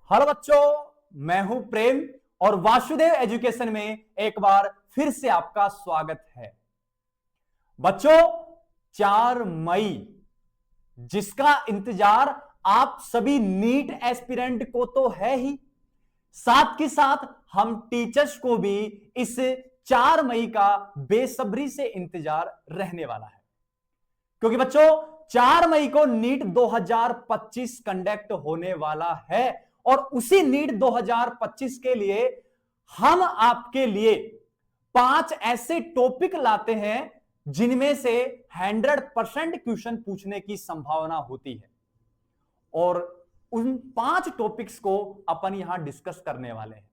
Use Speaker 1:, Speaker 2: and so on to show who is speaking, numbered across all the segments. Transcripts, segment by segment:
Speaker 1: Hello बच्चों, मैं हूं प्रेम और वासुदेव एजुकेशन में एक बार फिर से आपका स्वागत है। बच्चों, 4 मई जिसका इंतजार आप सभी नीट एस्पिरेंट को तो है ही, साथ के साथ हम टीचर्स को भी इस 4 मई का बेसब्री से इंतजार रहने वाला है। क्योंकि बच्चों 4 मई को नीट 2025 कंडक्ट होने वाला है और उसी नीट 2025 के लिए हम आपके लिए 5 ऐसे टॉपिक लाते हैं जिनमें से 100% क्वेश्चन पूछने की संभावना होती है और उन 5 टॉपिक्स को अपन यहां डिस्कस करने वाले हैं।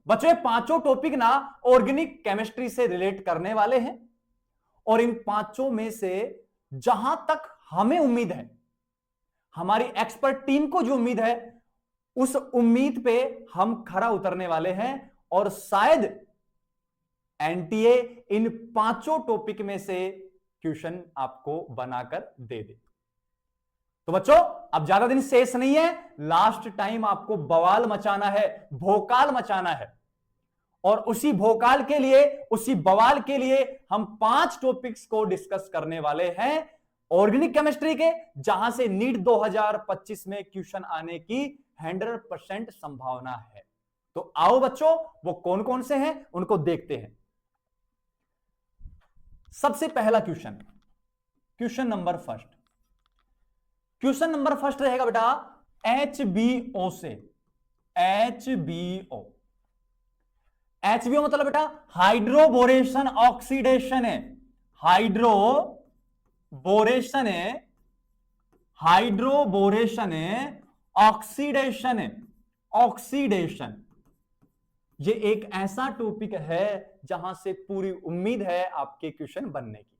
Speaker 1: बच्चों, ये पांचों टॉपिक ना ऑर्गेनिक केमिस्ट्री से रिलेट करने वाले हैं और इन पांचों में से जहां तक हमें उम्मीद है, हमारी एक्सपर्ट टीम को जो उम्मीद है, उस उम्मीद पे हम खरा उतरने वाले हैं और शायद एनटीए इन पांचों टॉपिक में से क्वेश्चन आपको बनाकर दे दे। तो बच्चों, अब ज्यादा दिन शेष नहीं है, लास्ट टाइम आपको बवाल मचाना है, भोकाल मचाना है और उसी भोकाल के लिए, उसी बवाल के लिए हम 5 टॉपिक्स को डिस्कस करने वाले हैं ऑर्गेनिक केमिस्ट्री के, जहां से नीट 2025 में क्वेश्चन आने की 100% संभावना है। तो आओ बच्चों, वो कौन कौन से हैं उनको देखते हैं। सबसे पहला क्वेश्चन, क्वेश्चन नंबर फर्स्ट रहेगा बेटा HBO से। HBO मतलब बेटा हाइड्रोबोरेशन ऑक्सीडेशन है। हाइड्रोबोरेशन है, ऑक्सीडेशन। ये एक ऐसा टॉपिक है जहां से पूरी उम्मीद है आपके क्वेश्चन बनने की।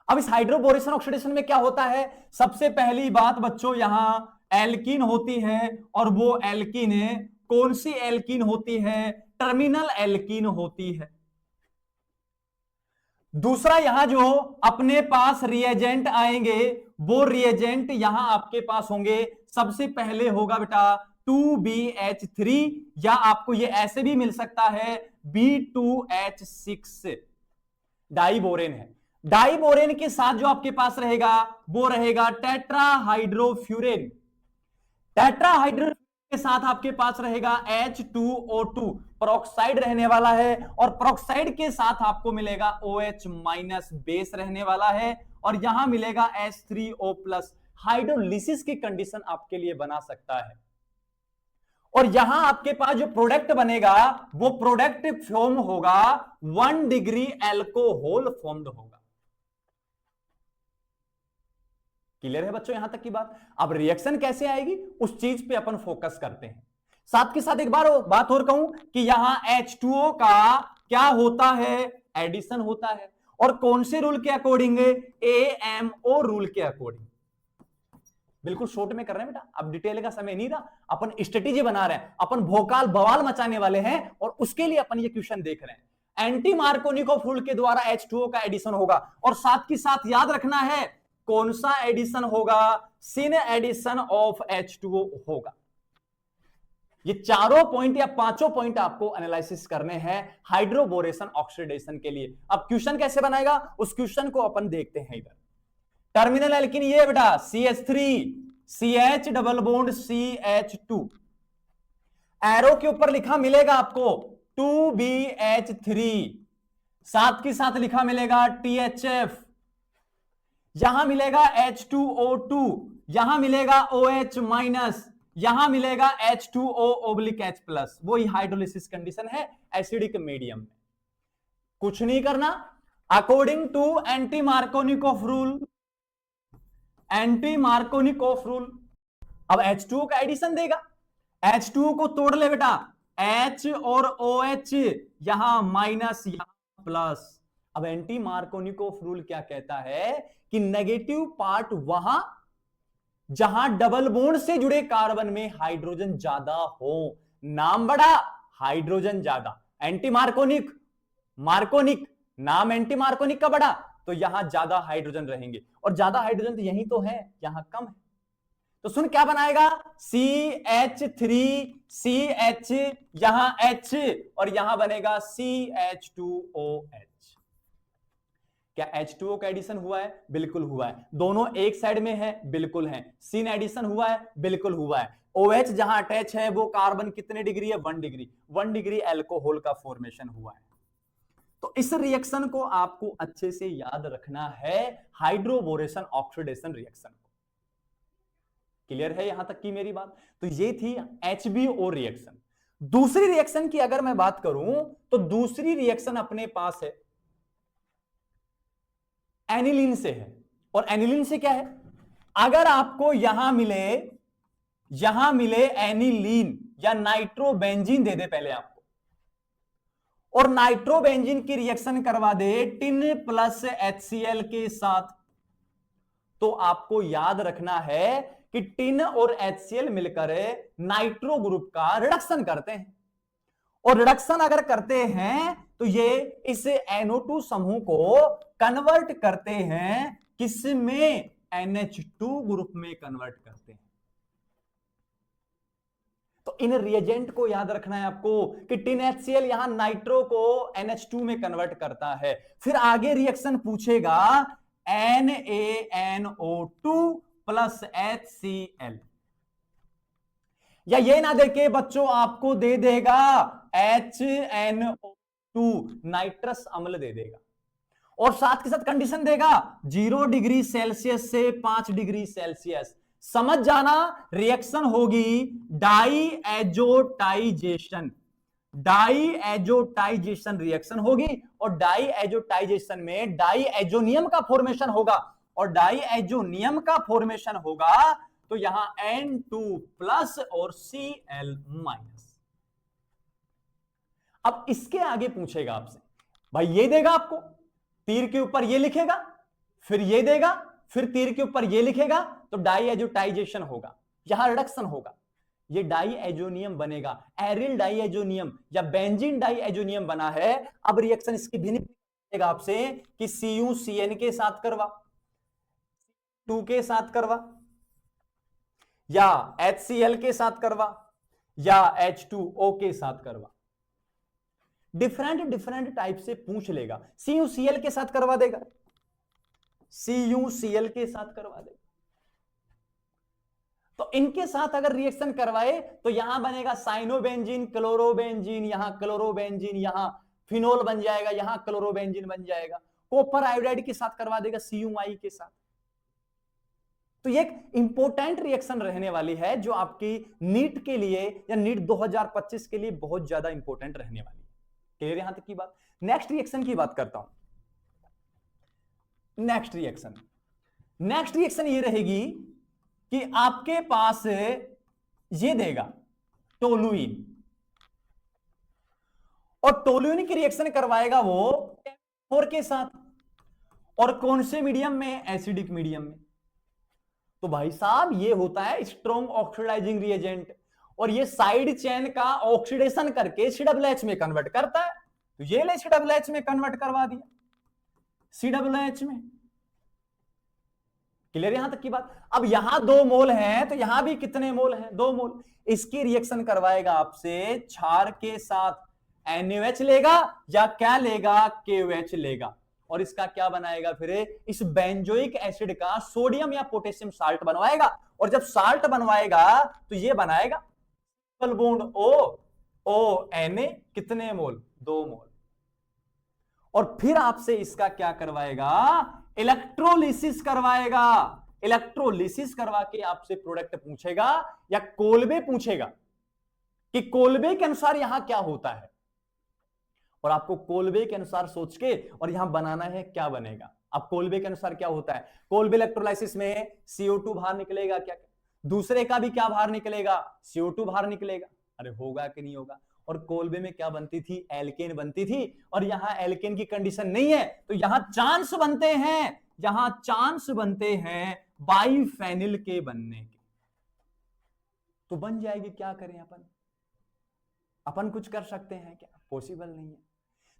Speaker 1: अब इस हाइड्रोबोरेशन ऑक्सीडेशन में क्या होता है? सबसे पहली बात बच्चों, यहां एल्कीन होती है और वो एल्कीन है, कौन सी एल्कीन होती है? टर्मिनल एल्कीन होती है। दूसरा, यहां जो अपने पास रिएजेंट आएंगे, वो रिएजेंट यहां आपके पास होंगे। सबसे पहले होगा बेटा 2BH3 या आपको ये ऐसे भी मिल सकता है B2H6 डाइबोरेन है। डाइबोरेन के साथ जो आपके पास रहेगा वो रहेगा टेट्राहाइड्रोफ्यूरेन। टेट्राहाइड्रोफ्यूरेन के साथ आपके पास रहेगा H2O2, पेरोक्साइड रहने वाला है और पेरोक्साइड के साथ आपको मिलेगा OH- बेस रहने वाला है और यहां मिलेगा H3O+। हाइड्रोलिसिस की कंडीशन आपके लिए बना सकता है और यहां आपके पास जो प्रोडक्ट बनेगा वो प्रोडक्ट फॉर्म होगा 1 डिग्री एल्कोहल फॉर्म्ड होगा। क्लियर है बच्चों यहां तक की बात? अब रिएक्शन कैसे आएगी उस चीज पे अपन फोकस करते हैं। साथ के साथ एक बार बात और कहूं कि यहां H2O का क्या होता है? एडिशन होता है और कौन से रूल के अकॉर्डिंग? AMO रूल के अकॉर्डिंग। बिल्कुल शॉर्ट में कर रहे हैं बेटा, अब डिटेल का समय नहीं रहा, अपन स्ट्रेटेजी बना रहे हैं, अपन भोकाल बवाल मचाने वाले हैं और उसके लिए अपन ये क्वेश्चन देख रहे हैं। एंटी मार्कोनिकोव रूल के द्वारा H2O का एडिशन होगा और साथ के साथ याद रखना है कौन सा एडिशन होगा? सिन एडिशन ऑफ H2O होगा। ये चारों पॉइंट या पांचों पॉइंट आपको एनालिसिस करने हैं हाइड्रोबोरेशन ऑक्सीडेशन के लिए। अब क्वेश्चन कैसे बनाएगा उस क्वेश्चन को अपन देखते हैं। इधर टर्मिनल एल्कीन ये बेटा CH3 CH double bond CH2, arrow के ऊपर लिखा मिलेगा आपको 2BH3, साथ के साथ लिखा मिलेगा THF, यहां मिलेगा H2O2, यहां मिलेगा OH-, यहां मिलेगा H2O/H+। वही हाइड्रोलिसिस कंडीशन है एसिडिक मीडियम में। कुछ नहीं करना, according to anti Markovnikov rule, अब H2O का एडिशन देगा। H2O को तोड़ ले बेटा, H और OH, यहां माइनस यहां प्लस। अब एंटी मार्कोनिकोव रूल क्या कहता है कि नेगेटिव पार्ट वहां जहां डबल बॉन्ड से जुड़े कार्बन में हाइड्रोजन ज्यादा हो, नाम बड़ा हाइड्रोजन ज्यादा। एंटी मार्कोनिक नाम एंटी मार्कोनिक का बड़ा, तो यहां ज्यादा हाइड्रोजन रहेंगे और ज्यादा हाइड्रोजन तो यही तो है, यहां कम है। तो सुन क्या बनाएगा, CH3CH, यहां H और यहां बनेगा CH2OH। क्या H2O का एडिशन हुआ है? बिल्कुल हुआ है। दोनों एक साइड में है? बिल्कुल है। सीन एडिशन हुआ है? बिल्कुल हुआ है। OH जहां अटैच है वो कार्बन कितने डिग्री है? 1 डिग्री। 1 डिग्री अल्कोहल का फॉर्मेशन हुआ है। तो इस रिएक्शन को आपको अच्छे से याद रखना है, हाइड्रोबोरेशन ऑक्सीडेशन रिएक्शन। क्लियर है यहां तक की मेरी बात? तो ये थी HBO रिएक्शन। दूसरी रिएक्शन की अगर मैं बात करूं तो दूसरी रिएक्शन अपने पास है एनिलीन से है। और एनिलीन से क्या है, अगर आपको यहां मिले एनिलीन या नाइट्रोबेंजीन दे दे पहले आपको, और नाइट्रोबेंजीन की रिएक्शन करवा दे टिन प्लस HCl के साथ, तो आपको याद रखना है कि टिन और HCl मिलकर नाइट्रो ग्रुप का रिडक्शन करते हैं। और रिडक्शन अगर करते हैं तो ये इस NO2 समूह को कन्वर्ट करते हैं किसमें? NH2 ग्रुप में कन्वर्ट करते हैं। तो इन रिएजेंट को याद रखना है आपको कि टिन HCl यहां नाइट्रो को NH2 में कन्वर्ट करता है। फिर आगे रिएक्शन पूछेगा NaNO2 प्लस HCl, या ये ना देके बच्चों आपको दे देगा HNO2 नाइट्रस अम्ल दे देगा, और साथ के साथ कंडीशन देगा 0 डिग्री सेल्सियस से 5 डिग्री सेल्सियस। समझ जाना, रिएक्शन होगी डाईएजोटाइजेशन। डाईएजोटाइजेशन रिएक्शन होगी, और डाईएजोटाइजेशन में डाईएजोनियम का फॉर्मेशन होगा, और डाईएजोनियम का फॉर्मेशन होगा तो यहां N2 प्लस और Cl माइनस। अब इसके आगे पूछेगा आपसे, भाई ये देगा आपको, तीर के ऊपर ये लिखेगा, फिर ये देगा, फिर तीर के ऊपर ये लिखेगा, तो डाईएजोटाइजेशन होगा, यहां रिडक्शन होगा, ये डाईएजोनियम बनेगा। एरिल डाईएजोनियम या बेंजीन डाईएजोनियम बना है। अब रिएक्शन इसकी भिन्न देगा आपसे कि CuCN के साथ करवा, 2 के साथ करवा, या HCl के साथ करवा, या H2O के साथ करवा। डिफरेंट टाइप से पूछ लेगा। CuCl के साथ करवा देगा, CuCl के साथ करवा देगा। तो इनके साथ अगर रिएक्शन करवाए तो यहां बनेगा साइनोबेंजीन, क्लोरोबेंजीन, यहां क्लोरोबेंजीन, यहां फिनोल बन जाएगा, यहां क्लोरोबेंजीन बन जाएगा। कॉपर आयोडाइड के साथ करवा देगा CuI के साथ। तो ये एक इंपॉर्टेंट रिएक्शन रहने वाली है जो आपकी नीट के लिए या नीट 2025 के लिए बहुत ज्यादा इंपॉर्टेंट रहने वाली है। क्लियर यहां तक की बात? नेक्स्ट रिएक्शन की बात करता हूं। नेक्स्ट रिएक्शन ये रहेगी कि आपके पास ये देगा टोलुइन, और टोलुइन की रिएक्शन करवाएगा वो 4 के साथ, और कौन से मीडियम में? एसिडिक मीडियम में। तो भाई साहब ये होता है स्ट्रॉन्ग ऑक्सीडाइजिंग रिएजेंट, और ये साइड चेन का ऑक्सीडेशन करके COOH में कन्वर्ट करता है। तो ये ले COOH में कन्वर्ट करवा दिया, COOH में। क्लियर यहां तक की बात? अब यहां 2 मोल हैं तो यहां भी कितने मोल हैं? 2 मोल। इसकी रिएक्शन करवाएगा आपसे क्षार के साथ, NaOH लेगा या क्या लेगा? KOH लेगा, और इसका क्या बनाएगा फिर? इस बेंजोइक एसिड का सोडियम या पोटेशियम साल्ट बनवाएगा, और जब साल्ट बनवाएगा तो ये बनाएगा ट्रिपल बॉन्ड ONA, कितने मोल? 2 मोल। और फिर आपसे इसका क्या करवाएगा? इलेक्ट्रोलिसिस करवाएगा। इलेक्ट्रोलिसिस करवा के आपसे प्रोडक्ट पूछेगा, या कोलबे पूछेगा कि कोलबे के अनुसार यहां क्या होता है, और आपको कोलबे के अनुसार सोच के और यहां बनाना है क्या बनेगा। अब कोलबे के अनुसार क्या होता है? कोलबे इलेक्ट्रोलाइसिस में CO2 बाहर निकलेगा, क्या दूसरे का भी क्या बाहर निकलेगा? CO2 बाहर निकलेगा। अरे होगा कि नहीं होगा? और कोलबे में क्या बनती थी? एल्केन बनती थी, और यहां एल्केन की कंडीशन नहीं है, तो यहां चांस बनते हैं, यहां चांस बनते हैं बाइफेनिल के बनने के। तो बन जाएगी, क्या करें अपन कुछ कर सकते हैं क्या? पॉसिबल नहीं है।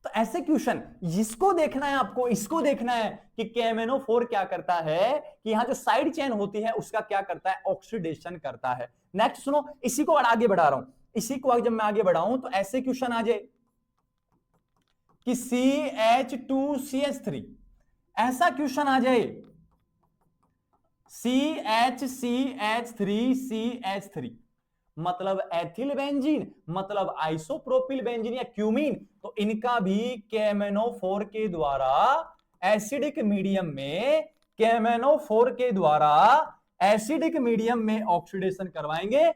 Speaker 1: तो ऐसे क्वेश्चन इसको देखना है आपको, इसको देखना है कि KMnO4 क्या करता है कि यहां जो साइड चेन होती है उसका क्या करता है, ऑक्सीडेशन करता है। नेक्स्ट सुनो, इसी को आगे बढ़ा रहा हूं, इसी को जब मैं आगे बढ़ाऊं तो ऐसे क्वेश्चन आ जाए कि CH2CH3, ऐसा क्वेश्चन आ जाए CH3CH3 मतलब एथिल बेंजीन, मतलब आइसोप्रोपिल बेंजीन या क्यूमीन, तो इनका भी KMnO4 के द्वारा एसिडिक मीडियम में, KMnO4 के द्वारा एसिडिक मीडियम में ऑक्सीडेशन करवाएंगे।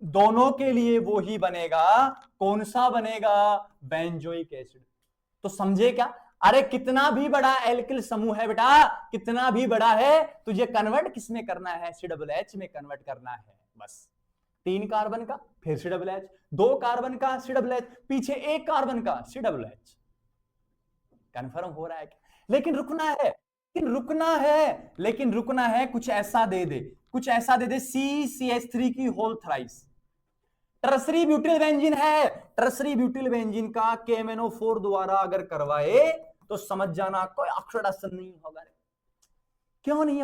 Speaker 1: दोनों के लिए वो ही बनेगा, कौन सा बनेगा, बेंजोइक एसिड। तो समझे क्या, अरे कितना भी बड़ा एल्किल समूह है बेटा, कितना भी बड़ा है, तुझे कन्वर्ट किस में करना है, COOH में कन्वर्ट करना है। बस 3 कार्बन का फिर COOH, 2 कार्बन का COOH, पीछे 1 कार्बन का COOH। कन्फर्म हो रहा है क्या? लेकिन रुकना है, कुछ ऐसा दे दे, कुछ ऐसा दे दे, CCH3 की whole thrice. Tertiary butyl benzene है, टर्सरी ब्यूटिल बेंजीन का KMnO4 द्वारा अगर करवाए तो समझ जाना कोई ऑक्सीडेशन नहीं होगा। क्यों नहीं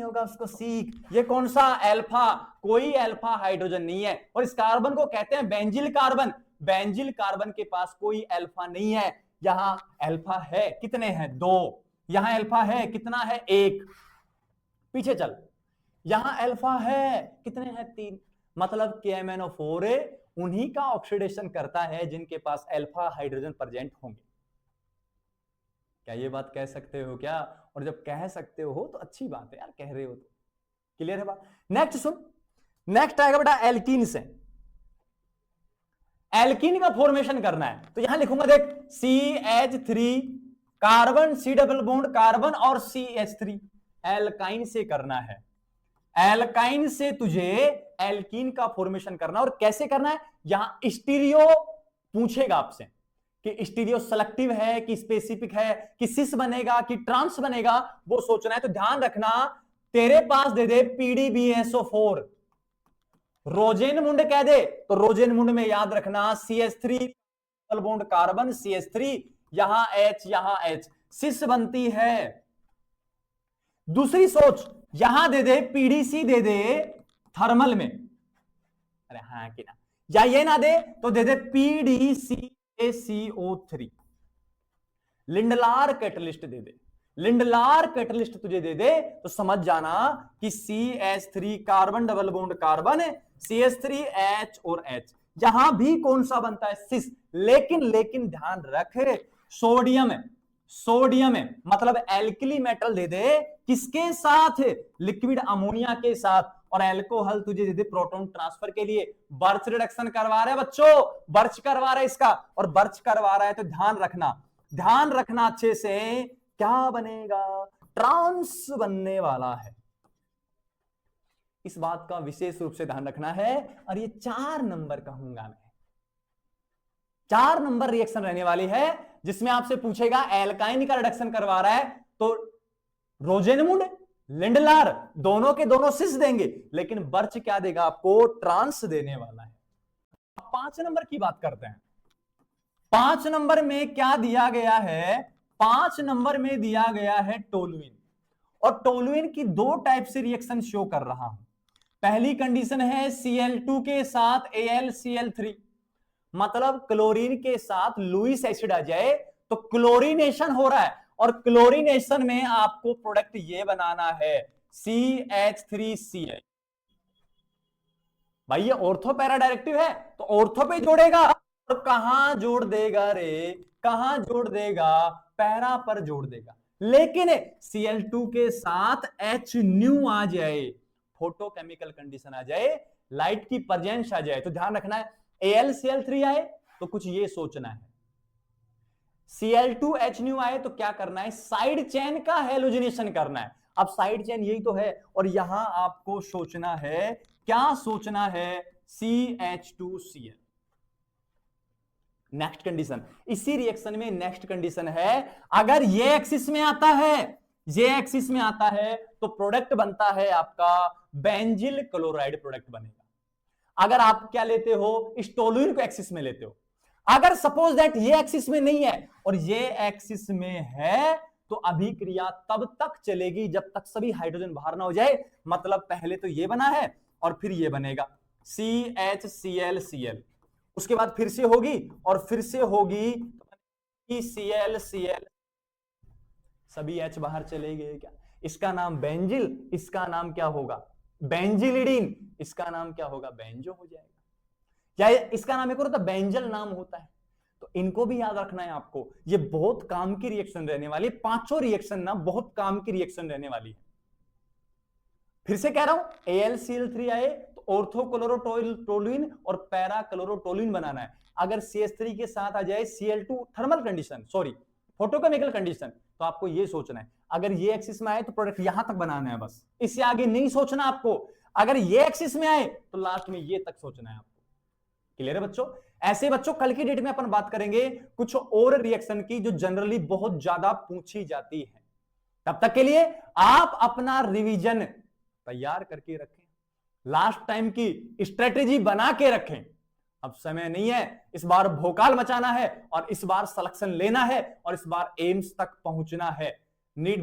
Speaker 1: होगा, उसको सीख। ये कौन सा अल्फा, कोई अल्फा हाइड्रोजन नहीं है, और इस कार्बन को कहते हैं बेंजिल कार्बन। बेंजिल कार्बन के पास कोई अल्फा नहीं है। यहां अल्फा है, कितने हैं, 2। यहां अल्फा है, कितना है, 1। पीछे चल, यहां अल्फा है, कितने हैं, 3। मतलब KMnO4 उन्हीं का ऑक्सीडेशन करता है जिनके पास अल्फा हाइड्रोजन प्रेजेंट होंगे। क्या ये बात कह सकते हो क्या? और जब कह सकते हो तो अच्छी बात है यार, कह रहे हो तो। क्लियर है बात? नेक्स्ट सुन, नेक्स्ट आएगा बेटा एल्कीन से। एल्कीन का फॉर्मेशन करना है तो यहां लिखूंगा, देख, CH3 carbon, C double bond carbon और CH3, एल्काइन से करना है। एल्काइन से तुझे एल्कीन का फॉर्मेशन करना, और कैसे करना है, यहां स्टीरियो पूछेगा आपसे कि स्टीरियो सेलेक्टिव है कि स्पेसिफिक है, कि सिस बनेगा कि ट्रांस बनेगा, वो सोचना है। तो ध्यान रखना, तेरे पास दे दे PDBSO4, रोजेनमुंड कह दे तो रोजेनमुंड में याद रखना CH3 double bond carbon CH3, यहां H यहां H, सिस बनती है। दूसरी सोच, यहां दे दे PDC, दे दे थर्मल में, अरे हाँ कि ना, या ये ना दे तो दे दे PDCaCO3, लिंडलार कैटलिस्ट दे दे, लिंडलार कैटलिस्ट तुझे दे दे तो समझ जाना कि CH3 carbon double bond carbon, CH3H और H, यहां भी कौन सा बनता है, सिस। लेकिन ध्यान रख, सोडियम है, सोडियम है, मतलब एल्कली मेटल दे दे, किसके साथ, लिक्विड अमोनिया के साथ, और एल्कोहल तुझे दे दे प्रोटॉन ट्रांसफर के लिए। बर्च रिडक्शन करवा रहे हैं बच्चों, बर्च करवा रहे हैं इसका, और बर्च करवा रहा है तो ध्यान रखना अच्छे से, क्या बनेगा, ट्रांस बनने वाला है। इस बात का विशेष रूप से ध्यान रखना है। और ये 4 नंबर कहूंगा मैं, 4 नंबर रिएक्शन रहने वाली है, जिसमें आपसे पूछेगा एल्काइन का रिडक्शन करवा रहा है तो रोजेनमुंड, लिंडलार, दोनों के दोनों सिस देंगे, लेकिन बर्च क्या देगा आपको, ट्रांस देने वाला है। 5 नंबर की बात करते हैं। 5 नंबर में क्या दिया गया है, 5 नंबर में दिया गया है टोलुइन, और टोलुइन की 2 टाइप से रिएक्शन शो कर रहा हूं। पहली कंडीशन है Cl2 के साथ AlCl3, मतलब क्लोरीन के साथ लुईस एसिड आ जाए तो क्लोरीनेशन हो रहा है, और क्लोरीनेशन में आपको प्रोडक्ट ये बनाना है CH3Cl। भाई ये ऑर्थो पैरा डायरेक्टिव है तो ऑर्थो पे जोड़ेगा, और कहां जोड़ देगा रे, कहां जोड़ देगा, पैरा पर जोड़ देगा। लेकिन Cl2 के साथ H न्यू आ जाए, फोटोकेमिकल कंडीशन आ जाए, लाइट की प्रेजेंस आ जाए, तो ध्यान रखना है AlCl3 आए तो कुछ ये सोचना है, Cl2H न्यू आए तो क्या करना है, साइड चेन का हेलोजिनेशन करना है। अब साइड चेन यही तो है, और यहां आपको सोचना है, क्या सोचना है, CH2Cl। नेक्स्ट कंडीशन, इसी रिएक्शन में नेक्स्ट कंडीशन है, अगर ये एक्सिस में आता है, ये एक्सिस में आता है तो प्रोडक्ट बनता है आपका बेंजिल क्लोराइड प्रोडक्ट बनेगा। अगर आप क्या लेते हो, इस टोलुइन को एक्सिस में लेते हो, अगर सपोज दैट ये एक्सिस में नहीं है और ये एक्सिस में है, तो अभिक्रिया तब तक चलेगी जब तक सभी हाइड्रोजन बाहर ना हो जाए। मतलब पहले तो ये बना है और फिर ये बनेगा CHCl, उसके बाद फिर से होगी और फिर से होगी ClCl, सभी H बाहर चले गए क्या? इसका नाम बेंजिल, इसका नाम क्या होगा? बेंजिलिडीन, इसका नाम क्या होगा? बेंजो हो जाएगा। क्या इसका नाम एक और होता है? बेंजल नाम होता है। तो इनको भी याद रखना है आपको, ये बहुत काम की रिएक्शन रहने वाली, पांचों रिएक्शन ना बहुत काम की रिएक्शन रहने वाली है। फिर से कह रहा हूं, AlCl3 आए तो ऑर्थोक्लोरोटोलुइन और पैराक्लोरोटोलुइन बनाना है। अगर CH3 के साथ आ जाए Cl2 thermal condition, sorry photochemical condition, तो आपको ये सोचना है अगर ये एक्सिस में आए तो प्रोडक्ट यहां तक बनाना है, बस इससे आगे नहीं सोचना आपको। अगर ये एक्सिस में आए तो लास्ट में ये तक सोचना है आपको। क्लियर है बच्चों? ऐसे बच्चों कल की डेट में अपन बात करेंगे कुछ और रिएक्शन की जो जनरली बहुत ज्यादा पूछी जाती है। तब तक के लिए आप अपना रिवीजन तैयार करके रखें, लास्ट टाइम की स्ट्रेटेजी बना के रखें। अब समय नहीं है, इस बार भोकाल मचाना है और इस बार सिलेक्शन लेना है और इस बार एम्स तक पहुंचना है। नीट